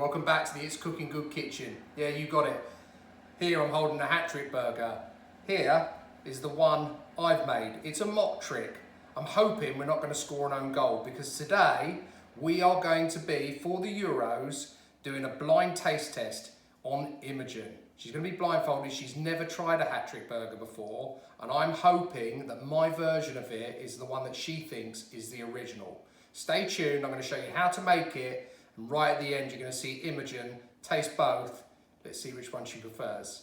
Welcome back to the It's Cooking Good kitchen. Yeah, you got it. Here I'm holding a hat trick burger. Here is the one I've made. It's a mock trick. I'm hoping we're not going to score an own goal because today we are going to be, for the Euros, doing a blind taste test on Imogen. She's going to be blindfolded. She's never tried a hat trick burger before, and I'm hoping that my version of it is the one that she thinks is the original. Stay tuned. I'm going to show you how to make it. And right at the end, you're going to see Imogen taste both. Let's see which one she prefers.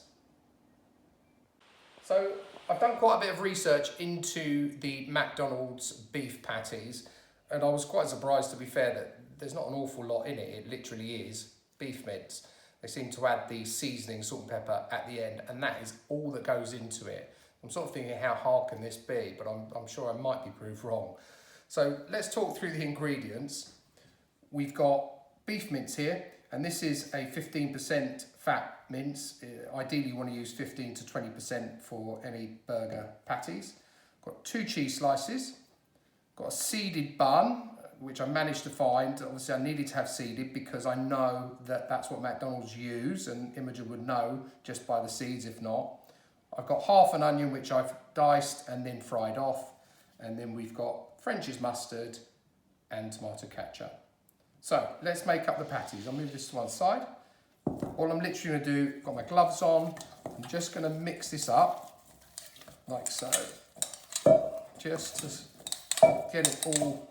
So I've done quite a bit of research into the McDonald's beef patties, and I was quite surprised, to be fair, that there's not an awful lot in it. It literally is beef mince. They seem to add the seasoning, salt and pepper at the end, and that is all that goes into it. I'm sort of thinking, how hard can this be? But I'm sure I might be proved wrong. So let's talk through the ingredients. We've got beef mince here, and this is a 15% fat mince. Ideally you want to use 15 to 20% for any burger patties. Got 2 cheese slices, got a seeded bun, which I managed to find. Obviously I needed to have seeded because I know that that's what McDonald's use, and Imogen would know just by the seeds if not. I've got half an onion which I've diced and then fried off, and then we've got French's mustard and tomato ketchup. So let's make up the patties. I'll move this to one side. All I'm literally going to do, got my gloves on, I'm just going to mix this up like so, just to get it all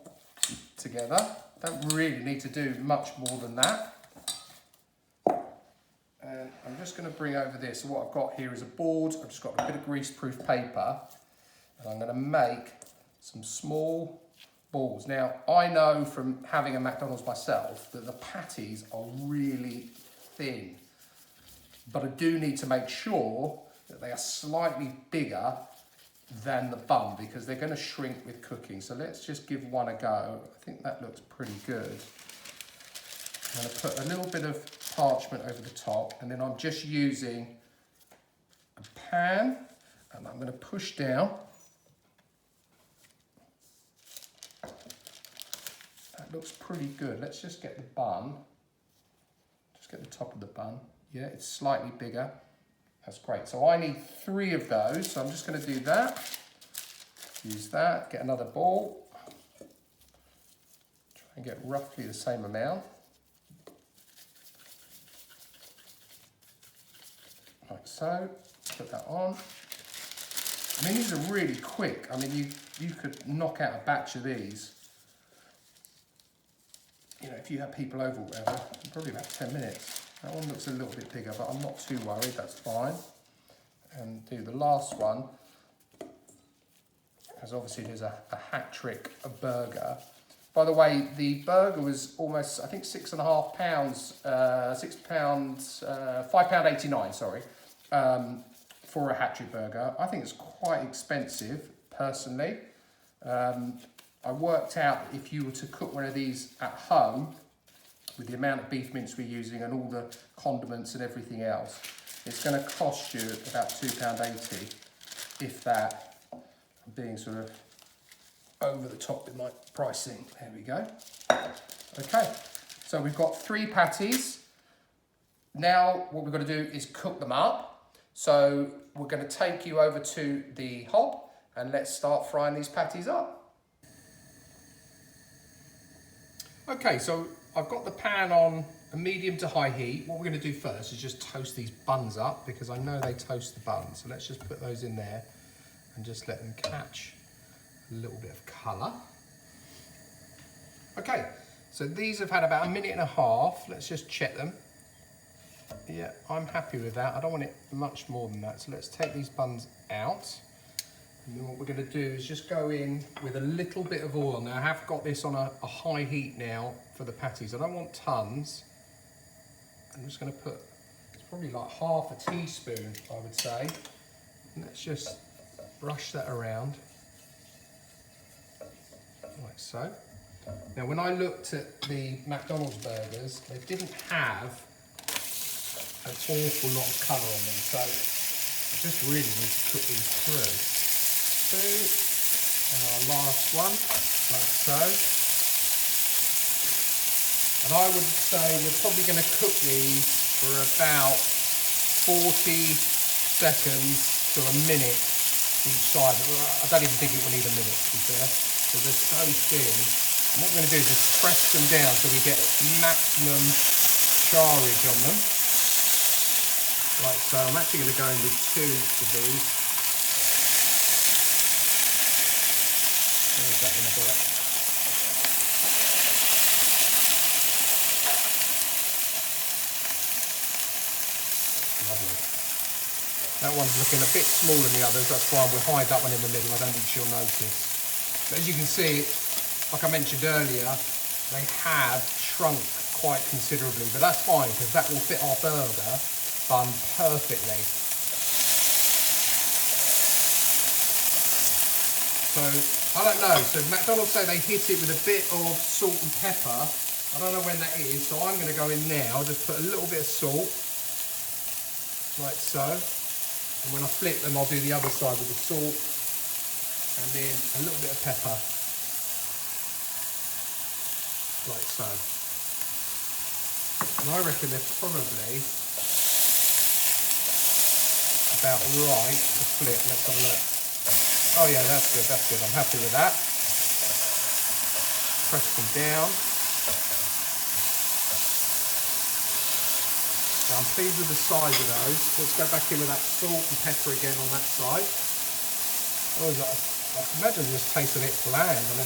together. Don't really need to do much more than that. And I'm just going to bring over this. So what I've got here is a board. I've just got a bit of greaseproof paper, and I'm going to make some small balls. Now, I know from having a McDonald's myself that the patties are really thin, but I do need to make sure that they are slightly bigger than the bun because they're going to shrink with cooking. So let's just give one a go. I think that looks pretty good. I'm going to put a little bit of parchment over the top, and then I'm just using a pan, and I'm going to push down. That looks pretty good. Let's just get the bun. Just get the top of the bun. Yeah, it's slightly bigger. That's great. So I need 3 of those. So I'm just going to do that. Use that. Get another ball. Try and get roughly the same amount. Like so. Put that on. I mean, these are really quick. I mean, you could knock out a batch of these. You know, if you have people over or whatever, probably about 10 minutes. That one looks a little bit bigger, but I'm not too worried, that's fine. And do the last one, because obviously there's a hat trick, a burger. By the way, the burger was almost, I think, £6.5, £5.89, sorry, for a hat trick burger. I think it's quite expensive, personally. I worked out if you were to cook one of these at home, with the amount of beef mince we're using and all the condiments and everything else, it's going to cost you about £2.80, if that. I'm being sort of over the top with my pricing. There we go. Okay, so we've got 3 patties. Now what we've got to do is cook them up. So we're going to take you over to the hob and let's start frying these patties up. Okay, so I've got the pan on a medium to high heat. What we're going to do first is just toast these buns up because I know they toast the buns. So let's just put those in there and just let them catch a little bit of colour. Okay, so these have had about 1.5 minutes. Let's just check them. Yeah, I'm happy with that. I don't want it much more than that. So let's take these buns out. And then what we're going to do is just go in with a little bit of oil. Now I have got this on a high heat now for the patties. I don't want tons. I'm just going to put, it's probably like half a teaspoon, I would say. And let's just brush that around, like so. Now when I looked at the McDonald's burgers, they didn't have an awful lot of colour on them. So I just really need to cook these through. 2, and our last one, like so. And I would say we're probably going to cook these for about 40 seconds to a minute each side. I don't even think it will need a minute, to be fair, because they're so thin. And what we're going to do is just press them down so we get maximum charage on them. Like so. I'm actually going to go in with 2 of these. There's that in a bit. Lovely. That one's looking a bit smaller than the others, that's why we'll hide that one in the middle. I don't think she'll notice. But as you can see, like I mentioned earlier, they have shrunk quite considerably, but that's fine because that will fit our burger bun perfectly. So, I don't know, so McDonald's say they hit it with a bit of salt and pepper. I don't know when that is, so I'm going to go in now, just put a little bit of salt, like so. And when I flip them, I'll do the other side with the salt, and then a little bit of pepper, like so. And I reckon they're probably about right to flip. Let's have a look. Oh yeah, that's good, that's good. I'm happy with that. Press them down. So I'm pleased with the size of those. Let's go back in with that salt and pepper again on that side. Oh, I can imagine this tastes a bit bland. I mean,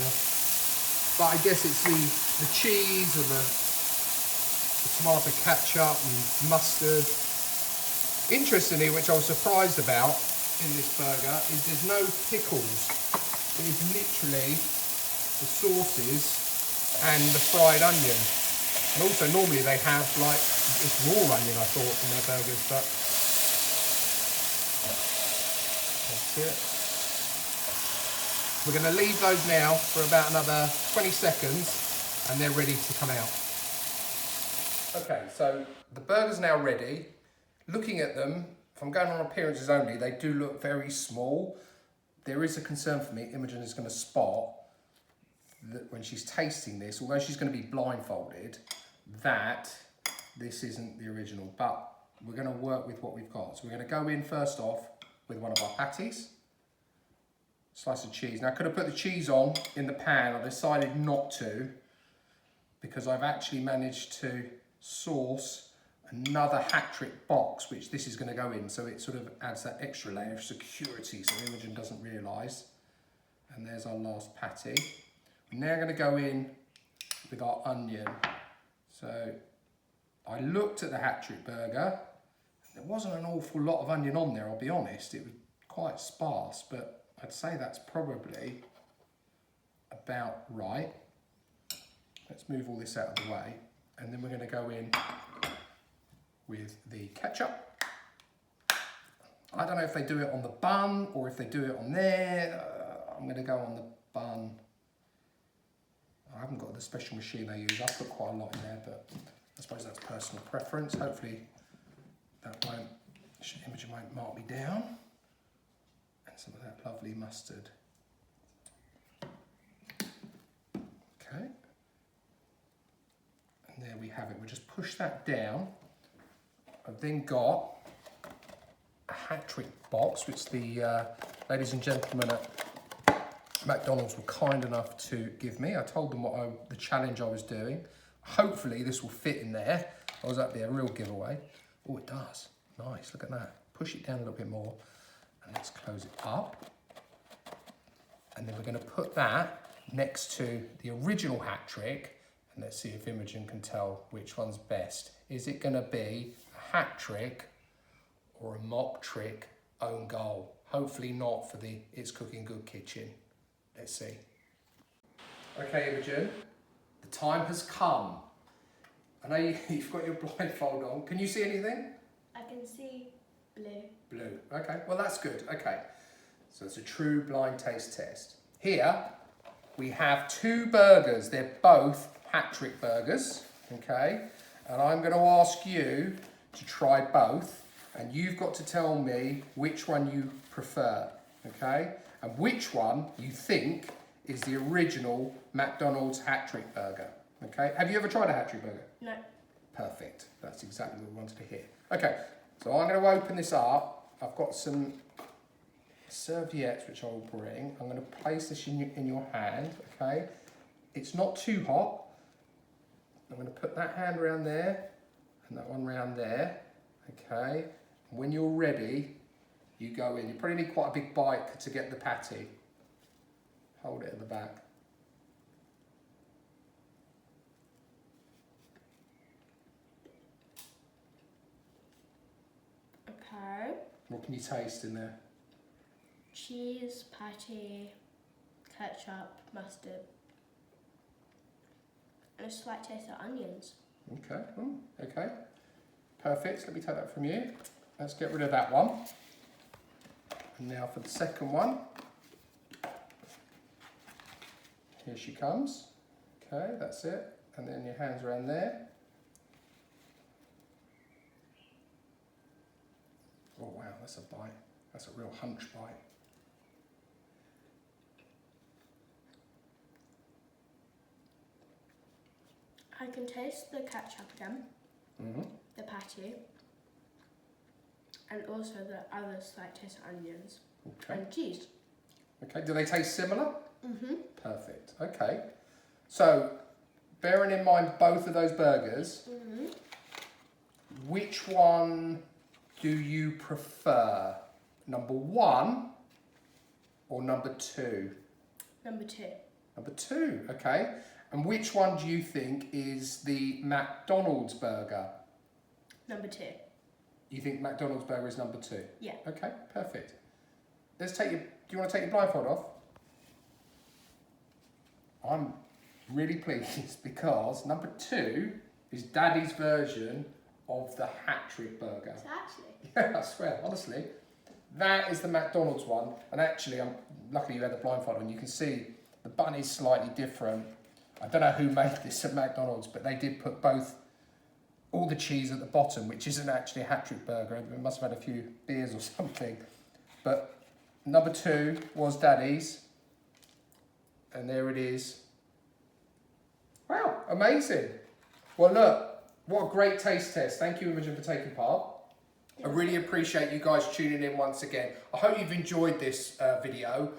but I guess it's the cheese and the tomato ketchup and mustard. Interestingly, which I was surprised about in this burger, is there's no pickles. It is literally the sauces and the fried onion. And also normally they have like, it's raw onion I thought in their burgers, but that's it. We're going to leave those now for about another 20 seconds and they're ready to come out. Okay, so the burger's now ready. Looking at them, if I'm going on appearances only, they do look very small. There is a concern for me. Imogen is going to spot that when she's tasting this, although she's going to be blindfolded, that this isn't the original. But we're going to work with what we've got. So we're going to go in first off with one of our patties. Slice of cheese. Now I could have put the cheese on in the pan. I decided not to because I've actually managed to source another hat trick box, which this is going to go in, so it sort of adds that extra layer of security so Imogen doesn't realise. And there's our last patty. We're now going to go in with our onion. So I looked at the hat trick burger. There wasn't an awful lot of onion on there, I'll be honest. It was quite sparse, but I'd say that's probably about right. Let's move all this out of the way, and then we're going to go in with the ketchup. I don't know if they do it on the bun or if they do it on there. I'm going to go on the bun. I haven't got the special machine I use. I put quite a lot in there, but I suppose that's personal preference. Hopefully that won't, Imogen won't mark me down. And some of that lovely mustard. Okay. And there we have it. We'll just push that down. I've then got a hat trick box, which the ladies and gentlemen at McDonald's were kind enough to give me. I told them the challenge I was doing. Hopefully this will fit in there. I was up there, a real giveaway. Oh, it does. Nice, look at that. Push it down a little bit more and let's close it up. And then we're going to put that next to the original hat trick and let's see if Imogen can tell which one's best. Is it going to be a hat trick or a mock trick own goal? Hopefully not for the It's Cooking Good kitchen. Let's see. Okay, Imogen, the time has come. I know you've got your blindfold on. Can you see anything? I can see blue. Blue, okay, well that's good, okay. So it's a true blind taste test. Here, we have 2 burgers. They're both hat trick burgers, okay? And I'm going to ask you to try both, and you've got to tell me which one you prefer, okay? And which one you think is the original McDonald's hat trick burger. Okay, have you ever tried a hatchery burger? No. Perfect, that's exactly what we wanted to hear. Okay, so I'm going to open this up. I've got some serviettes which I will bring. I'm going to place this in your hand, okay? It's not too hot. I'm going to put that hand around there and that one around there, okay? When you're ready, you go in. You probably need quite a big bite to get the patty. Hold it at the back. Okay. What can you taste in there? Cheese, patty, ketchup, mustard, and a slight taste of onions. Okay, okay. Perfect, let me take that from you. Let's get rid of that one. And now for the second one. Here she comes. Okay, that's it. And then your hands around there. Oh wow, that's a bite. That's a real hunch bite. I can taste the ketchup again, Mm-hmm. the patty, and also the other slight taste of onions Okay. and cheese. Okay, do they taste similar? Mm-hmm. Perfect, okay. So, bearing in mind both of those burgers, Mm-hmm. which one do you prefer? Number 1 or number 2? Number 2. Number 2, okay. And which one do you think is the McDonald's burger? Number 2. You think McDonald's burger is number 2? Yeah. Okay, perfect. Let's take your, do you want to take your blindfold off? I'm really pleased because number 2 is Daddy's version of the hat-trick burger. So actually, Yeah, I swear, honestly. That is the McDonald's one. And actually, I'm lucky you had the blindfold on. You can see the bun is slightly different. I don't know who made this at McDonald's, but they did put all the cheese at the bottom, which isn't actually a hat-trick burger. It must have had a few beers or something. But number 2 was Daddy's. And there it is. Wow, amazing. Well, look, what a great taste test. Thank you, Imogen, for taking part. I really appreciate you guys tuning in once again. I hope you've enjoyed this video.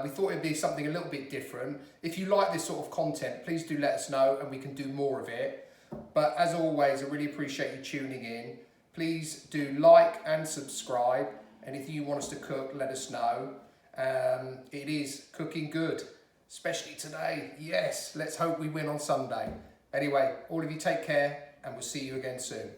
We thought it'd be something a little bit different. If you like this sort of content, please do let us know and we can do more of it. But as always, I really appreciate you tuning in. Please do like and subscribe. Anything you want us to cook, let us know. It is cooking good, especially today. Yes, let's hope we win on Sunday. Anyway, all of you take care and we'll see you again soon.